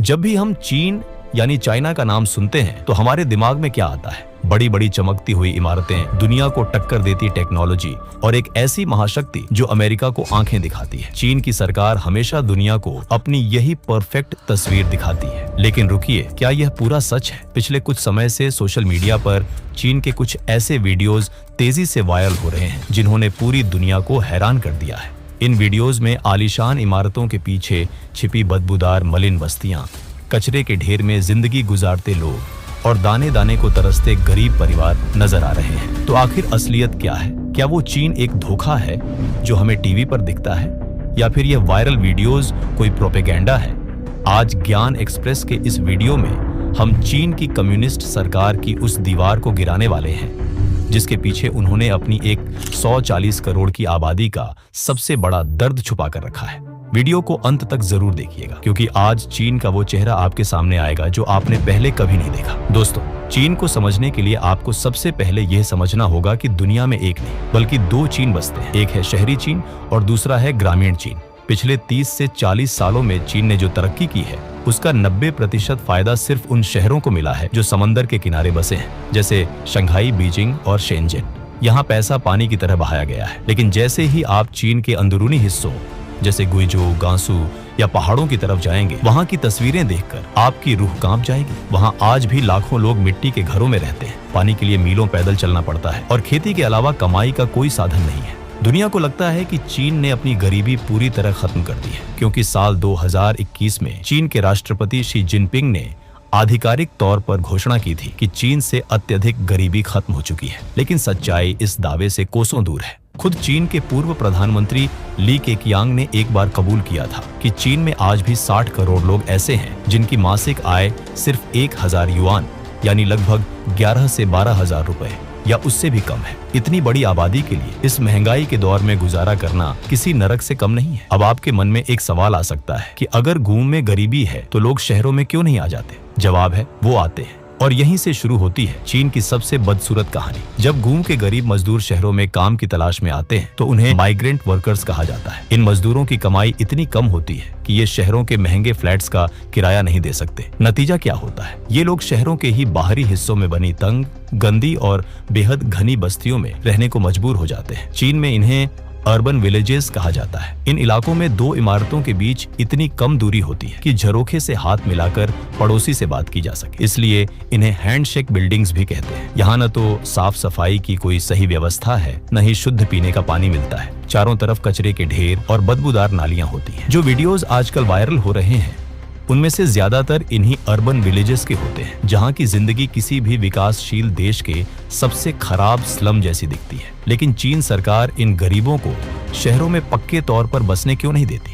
जब भी हम चीन यानी चाइना का नाम सुनते हैं तो हमारे दिमाग में क्या आता है? बड़ी बड़ी चमकती हुई इमारतें, दुनिया को टक्कर देती टेक्नोलॉजी और एक ऐसी महाशक्ति जो अमेरिका को आंखें दिखाती है। चीन की सरकार हमेशा दुनिया को अपनी यही परफेक्ट तस्वीर दिखाती है। लेकिन रुकिए, क्या यह पूरा सच है? पिछले कुछ समय से सोशल मीडिया पर चीन के कुछ ऐसे वीडियोस तेजी से वायरल हो रहे हैं जिन्होंने पूरी दुनिया को हैरान कर दिया है। इन वीडियोस में आलीशान इमारतों के पीछे छिपी बदबूदार मलिन बस्तियां, कचरे के ढेर में जिंदगी गुजारते लोग और दाने दाने को तरसते गरीब परिवार नजर आ रहे हैं। तो आखिर असलियत क्या है? क्या वो चीन एक धोखा है जो हमें टीवी पर दिखता है, या फिर यह वायरल वीडियोस कोई प्रोपेगेंडा है? आज ज्ञान एक्सप्रेस के इस वीडियो में हम चीन की कम्युनिस्ट सरकार की उस दीवार को गिराने वाले हैं जिसके पीछे उन्होंने अपनी एक 140 करोड़ की आबादी का सबसे बड़ा दर्द छुपा कर रखा है। वीडियो को अंत तक जरूर देखिएगा, क्योंकि आज चीन का वो चेहरा आपके सामने आएगा जो आपने पहले कभी नहीं देखा। दोस्तों, चीन को समझने के लिए आपको सबसे पहले यह समझना होगा कि दुनिया में एक नहीं बल्कि दो चीन बसते हैं। एक है शहरी चीन और दूसरा है ग्रामीण चीन। पिछले 30 से 40 सालों में चीन ने जो तरक्की की है उसका 90% फायदा सिर्फ उन शहरों को मिला है जो समंदर के किनारे बसे हैं, जैसे शंघाई, बीजिंग और शेनजेन। यहाँ पैसा पानी की तरह बहाया गया है। लेकिन जैसे ही आप चीन के अंदरूनी हिस्सों जैसे गुइजो, गांसू या पहाड़ों की तरफ जाएंगे, वहाँ की तस्वीरें देखकर आपकी रूह कांप जाएगी। वहाँ आज भी लाखों लोग मिट्टी के घरों में रहते हैं। पानी के लिए मीलों पैदल चलना पड़ता है और खेती के अलावा कमाई का कोई साधन नहीं है। दुनिया को लगता है कि चीन ने अपनी गरीबी पूरी तरह खत्म कर दी है, क्योंकि साल 2021 में चीन के राष्ट्रपति शी जिनपिंग ने आधिकारिक तौर पर घोषणा की थी कि चीन से अत्यधिक गरीबी खत्म हो चुकी है। लेकिन सच्चाई इस दावे से कोसों दूर है। खुद चीन के पूर्व प्रधानमंत्री ली केकियांग ने एक बार कबूल किया था कि चीन में आज भी 60 करोड़ लोग ऐसे हैं जिनकी मासिक आय सिर्फ 1000 युआन यानी लगभग 11 से 12 हजार रुपए या उससे भी कम है। इतनी बड़ी आबादी के लिए इस महंगाई के दौर में गुजारा करना किसी नरक से कम नहीं है। अब आपके मन में एक सवाल आ सकता है कि अगर गांव में गरीबी है तो लोग शहरों में क्यों नहीं आ जाते? जवाब है, वो आते हैं। और यहीं से शुरू होती है चीन की सबसे बदसूरत कहानी। जब गांव के गरीब मजदूर शहरों में काम की तलाश में आते हैं तो उन्हें माइग्रेंट वर्कर्स कहा जाता है। इन मजदूरों की कमाई इतनी कम होती है कि ये शहरों के महंगे फ्लैट्स का किराया नहीं दे सकते। नतीजा क्या होता है? ये लोग शहरों के ही बाहरी हिस्सों में बनी तंग, गंदी और बेहद घनी बस्तियों में रहने को मजबूर हो जाते हैं। चीन में इन्हें अर्बन विलेजेस कहा जाता है। इन इलाकों में दो इमारतों के बीच इतनी कम दूरी होती है कि झरोखे से हाथ मिलाकर पड़ोसी से बात की जा सके, इसलिए इन्हें हैंडशेक बिल्डिंग्स भी कहते हैं। यहाँ न तो साफ सफाई की कोई सही व्यवस्था है, न ही शुद्ध पीने का पानी मिलता है। चारों तरफ कचरे के ढेर और बदबूदार नालियां होती हैं। जो वीडियोस आजकल वायरल हो रहे हैं उनमें से ज्यादातर इन्हीं अर्बन विलेजेस के होते हैं, जहां की जिंदगी किसी भी विकासशील देश के सबसे खराब स्लम जैसी दिखती है। लेकिन चीन सरकार इन गरीबों को शहरों में पक्के तौर पर बसने क्यों नहीं देती?